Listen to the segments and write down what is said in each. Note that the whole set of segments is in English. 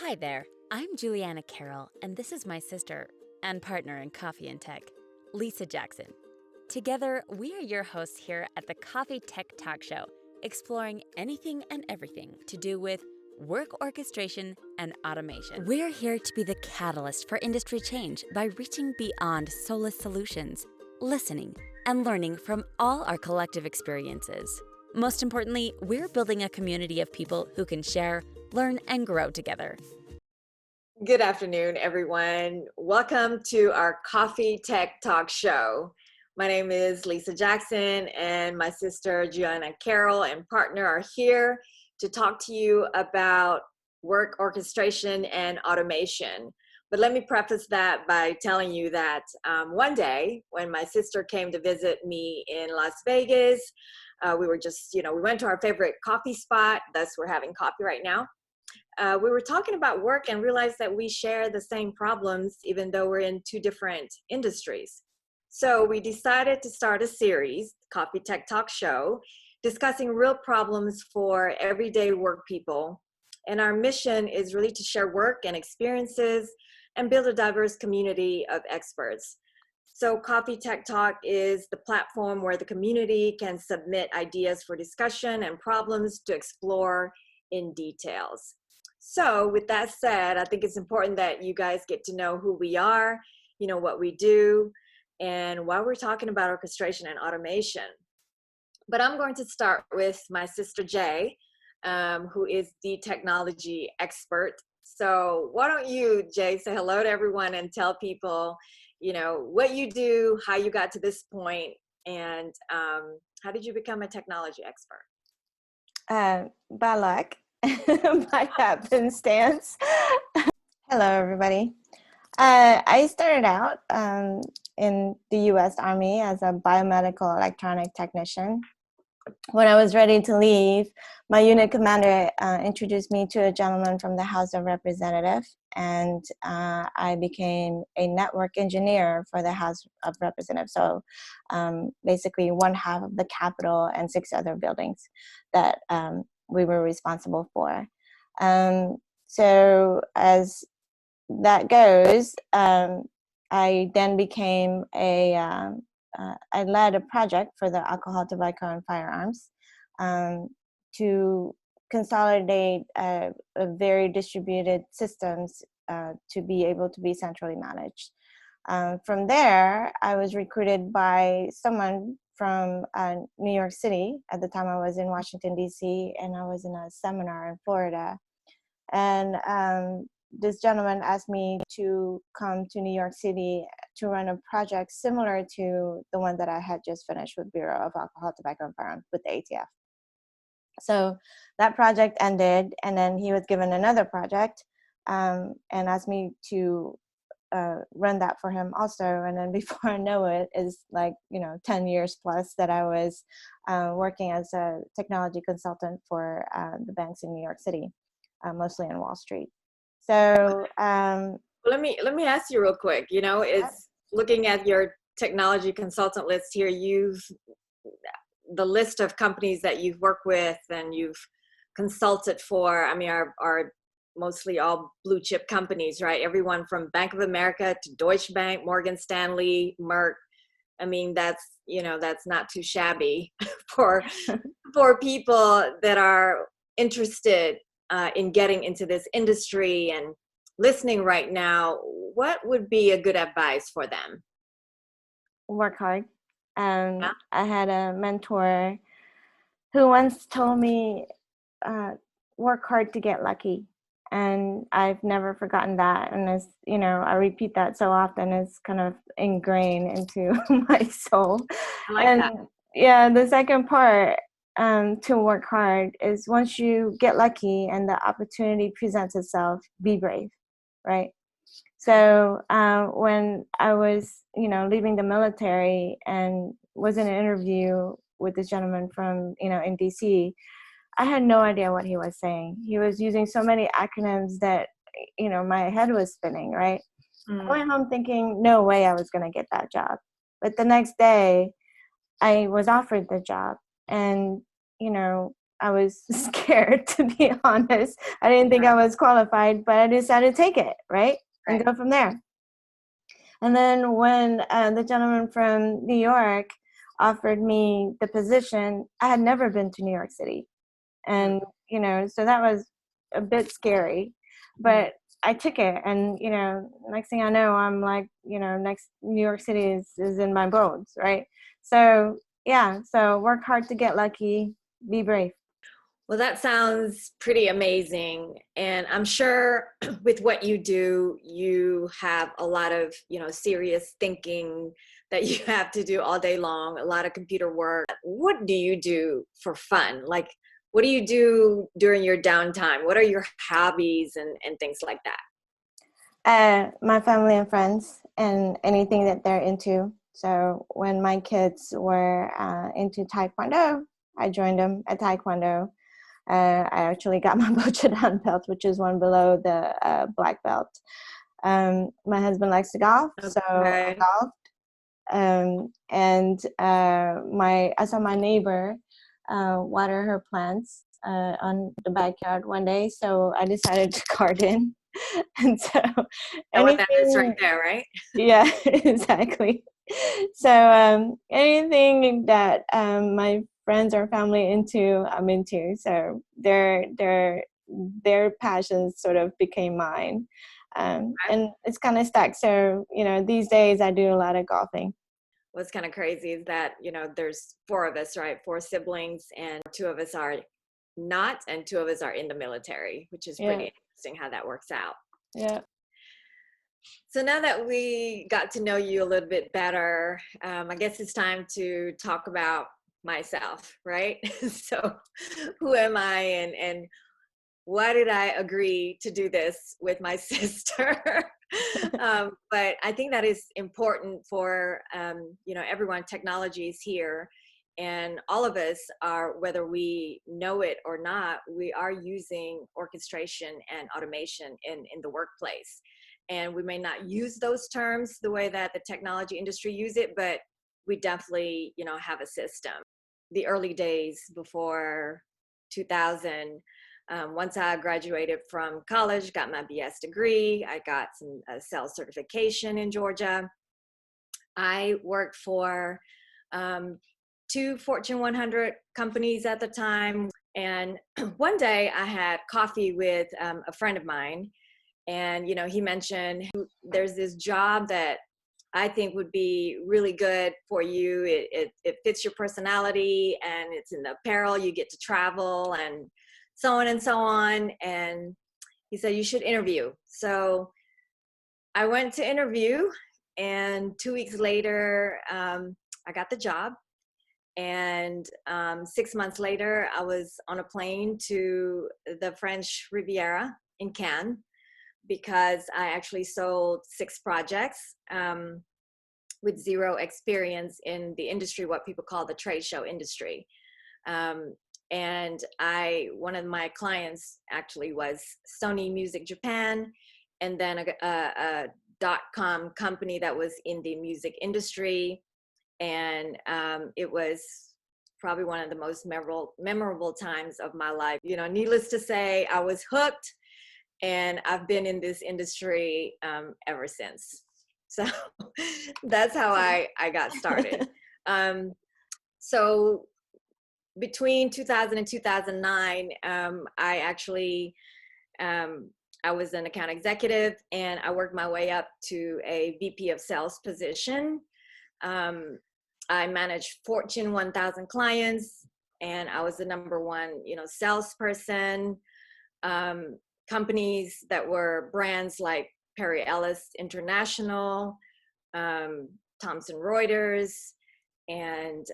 Hi there, I'm Juliana Carroll, and this is my sister and partner in Coffee and Tech, Lisa Jackson. Together, we are your hosts here at the Coffee Tech Talk Show, exploring anything and everything to do with work orchestration and automation. We're here to be the catalyst for industry change by reaching beyond soulless solutions, listening, and learning from all our collective experiences. Most importantly, we're building a community of people who can share, learn, and grow together. Good afternoon, everyone. Welcome to our Coffee Tech Talk Show. My name is Lisa Jackson, and my sister Gianna Carroll and partner are here to talk to you about work orchestration and automation. But let me preface that by telling you that one day when my sister came to visit me in Las Vegas, we were just, we went to our favorite coffee spot, thus we're having coffee right now. We were talking about work and realized that we share the same problems, even though we're in two different industries. So we decided to start a series, Coffee Tech Talk Show, discussing real problems for everyday work people. And our mission is really to share work and experiences and build a diverse community of experts. So Coffee Tech Talk is the platform where the community can submit ideas for discussion and problems to explore in details. So with that said, I think it's important that you guys get to know who we are, what we do, and why we're talking about orchestration and automation. But I'm going to start with my sister Jay, who is the technology expert. So why don't you, Jay, say hello to everyone and tell people, what you do, how you got to this point, and how did you become a technology expert? By luck, by happenstance. Hello, everybody. I started out in the U.S. Army as a biomedical electronic technician. When I was ready to leave, my unit commander introduced me to a gentleman from the House of Representatives, and I became a network engineer for the House of Representatives. So basically one half of the Capitol and 6 other buildings that we were responsible for. So as that goes, I then became I led a project for the Alcohol, Tobacco, and Firearms to consolidate a very distributed systems to be able to be centrally managed. From there, I was recruited by someone from New York City. At the time, I was in Washington, D.C., and I was in a seminar in Florida. And this gentleman asked me to come to New York City to run a project similar to the one that I had just finished with Bureau of Alcohol, Tobacco, and Firearms with the ATF. So that project ended, and then he was given another project and asked me to run that for him also. And then before I know it, is 10 years plus that I was working as a technology consultant for the banks in New York City, mostly on Wall Street. So let me ask you real quick. It's looking at your technology consultant list here. The list of companies that you've worked with and you've consulted for. I mean, are mostly all blue chip companies, right? Everyone from Bank of America to Deutsche Bank, Morgan Stanley, Merck. I mean, that's not too shabby for people that are interested in getting into this industry and listening right now. What would be a good advice for them? Work hard. I had a mentor who once told me, work hard to get lucky. And I've never forgotten that. And as I repeat that so often, it's kind of ingrained into my soul. I like that. Yeah, the second part, to work hard, is once you get lucky and the opportunity presents itself, be brave, right? So when I was, leaving the military and was in an interview with this gentleman from, in DC, I had no idea what he was saying. He was using so many acronyms that, my head was spinning, right? I went home thinking, no way I was going to get that job. But the next day, I was offered the job. And, I was scared, to be honest. I didn't think I was qualified, but I decided to take it, right? And go from there. And then when the gentleman from New York offered me the position, I had never been to New York City. And, so that was a bit scary, but I took it. And, next thing I know, I'm like, next New York City is in my bones, right? So, yeah, so work hard to get lucky, be brave. Well, that sounds pretty amazing. And I'm sure with what you do, you have a lot of, serious thinking that you have to do all day long, a lot of computer work. What do you do for fun? Like, what do you do during your downtime? What are your hobbies and things like that? My family and friends and anything that they're into. So when my kids were into Taekwondo, I joined them at Taekwondo. I actually got my Bochadan belt, which is one below the black belt. My husband likes to golf, so I golfed. I saw my neighbor water her plants on the backyard one day, so I decided to garden. And so What that is right there, right? Yeah, exactly. So anything that my friends or family into, I'm into. So their passions sort of became mine. And it's kind of stuck. So, these days I do a lot of golfing. What's kind of crazy is that, there's 4 of us, right? 4 siblings, and 2 of us are not, and 2 of us are in the military, which is pretty interesting how that works out. Yeah. So now that we got to know you a little bit better, I guess it's time to talk about myself, right? So who am I, and why did I agree to do this with my sister? But I think that is important for, everyone. Technology is here, and all of us are, whether we know it or not, we are using orchestration and automation in the workplace. And we may not use those terms the way that the technology industry use it, but we definitely, have a system. The early days before 2000, once I graduated from college, got my BS degree, I got some sales certification in Georgia. I worked for 2 Fortune 100 companies at the time. And one day I had coffee with a friend of mine. And, he mentioned there's this job that I think would be really good for you. It fits your personality, and it's in the apparel, you get to travel and so on and so on. And he said, you should interview. So I went to interview, and 2 weeks later, I got the job. And 6 months later, I was on a plane to the French Riviera in Cannes, because I actually sold 6 projects with 0 experience in the industry, what people call the trade show industry. And one of my clients actually was Sony Music Japan, and then a .com company that was in the music industry. And it was probably one of the most memorable times of my life. Needless to say, I was hooked. And I've been in this industry ever since. So that's how I got started. So between 2000 and 2009, I actually, I was an account executive, and I worked my way up to a VP of sales position. I managed Fortune 1000 clients, and I was the #1, salesperson. Companies that were brands like Perry Ellis International, Thomson Reuters, and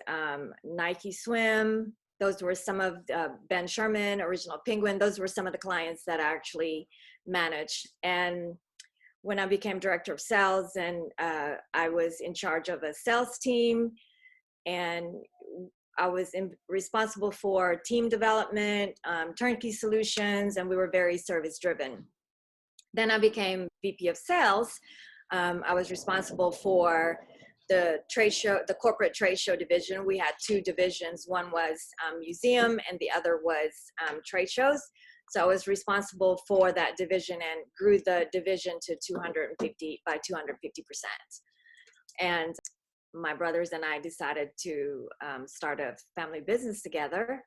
Nike Swim. Those were some of Ben Sherman, Original Penguin. Those were some of the clients that I actually managed. And when I became director of sales, and I was in charge of a sales team, and I was responsible for team development, turnkey solutions, and we were very service driven. Then I became VP of sales. I was responsible for the trade show, the corporate trade show division. We had two divisions. One was museum and the other was trade shows. So I was responsible for that division and grew the division to 250 by 250%. And my brothers and I decided to start a family business together,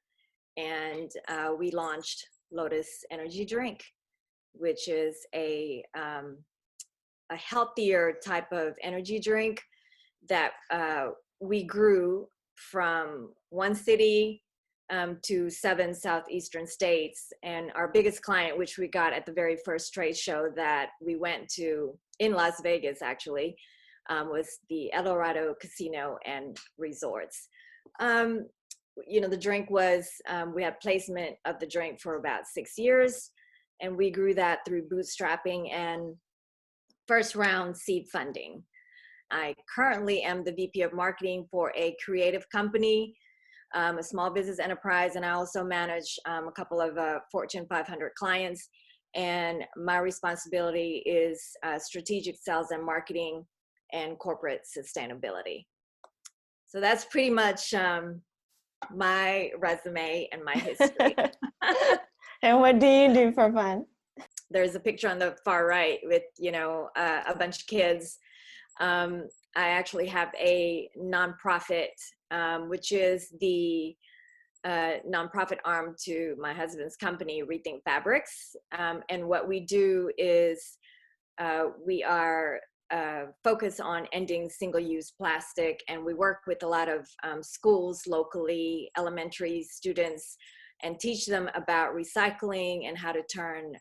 and we launched Lotus Energy Drink, which is a healthier type of energy drink that we grew from one city to 7 southeastern states. And our biggest client, which we got at the very first trade show that we went to in Las Vegas, actually, was the El Dorado Casino and Resorts. You know, the drink was, we had placement of the drink for about 6 years, and we grew that through bootstrapping and first round seed funding. I currently am the VP of marketing for a creative company, a small business enterprise, and I also manage a couple of Fortune 500 clients. And my responsibility is strategic sales and marketing and corporate sustainability. So that's pretty much my resume and my history. And what do you do for fun? There's a picture on the far right with, you know, a bunch of kids. I actually have a nonprofit, which is the nonprofit arm to my husband's company, Rethink Fabrics. And what we do is we are focused on ending single-use plastic, and we work with a lot of schools locally, elementary students, and teach them about recycling and how to turn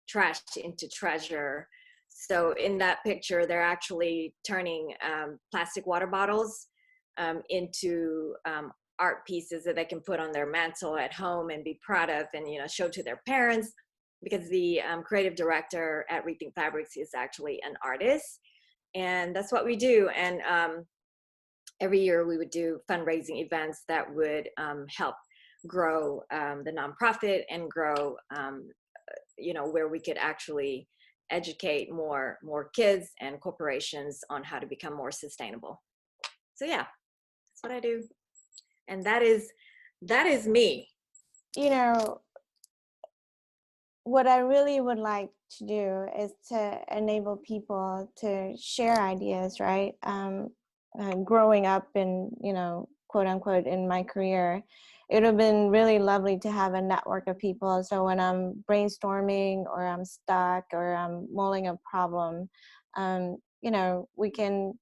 trash into treasure. So in that picture, they're actually turning plastic water bottles into art pieces that they can put on their mantle at home and be proud of, and, you know, show to their parents, because the creative director at Rethink Fabrics is actually an artist. And that's what we do. And every year we would do fundraising events that would help grow the nonprofit and grow, you know, where we could actually educate more kids and corporations on how to become more sustainable. So yeah, that's what I do. And that is me. You know, what I really would like to do is to enable people to share ideas, right? Growing up in, you know, quote unquote, in my career, it would have been really lovely to have a network of people. So when I'm brainstorming or I'm stuck or I'm mulling a problem, you know, we can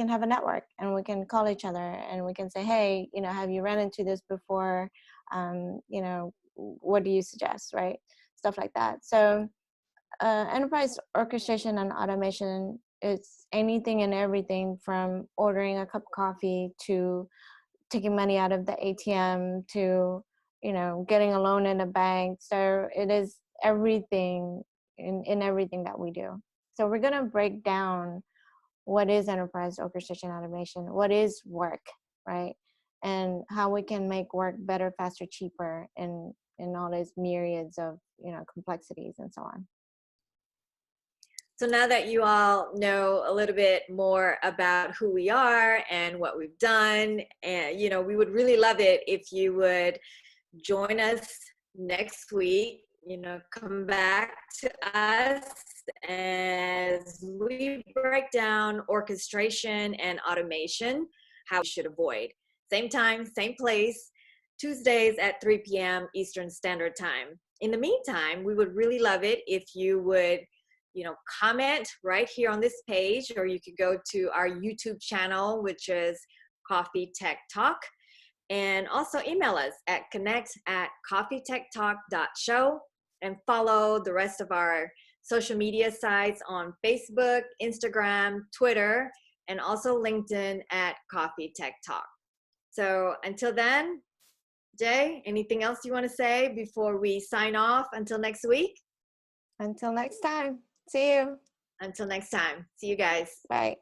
have a network and we can call each other and we can say, hey, you know, have you run into this before? You know, what do you suggest, right? Stuff like that. So enterprise orchestration and automation is anything and everything from ordering a cup of coffee to taking money out of the ATM to, you know, getting a loan in a bank. So it is everything in everything that we do. So we're going to break down what is enterprise orchestration automation, what is work, right? And how we can make work better, faster, cheaper, and in all these myriads of, you know, complexities and so on. So now that you all know a little bit more about who we are and what we've done, and, you know, we would really love it if you would join us next week, you know, come back to us as we break down orchestration and automation, how we should avoid. Same time, same place, Tuesdays at 3 p.m. Eastern Standard Time. In the meantime, we would really love it if you would, you know, comment right here on this page, or you could go to our YouTube channel, which is CoffeeTechTalk, and also email us at connect@coffeetechtalk.show, and follow the rest of our social media sites on Facebook, Instagram, Twitter, and also LinkedIn at CoffeeTechTalk. So until then, Jay, anything else you want to say before we sign off until next week? Until next time. See you. Until next time. See you guys. Bye.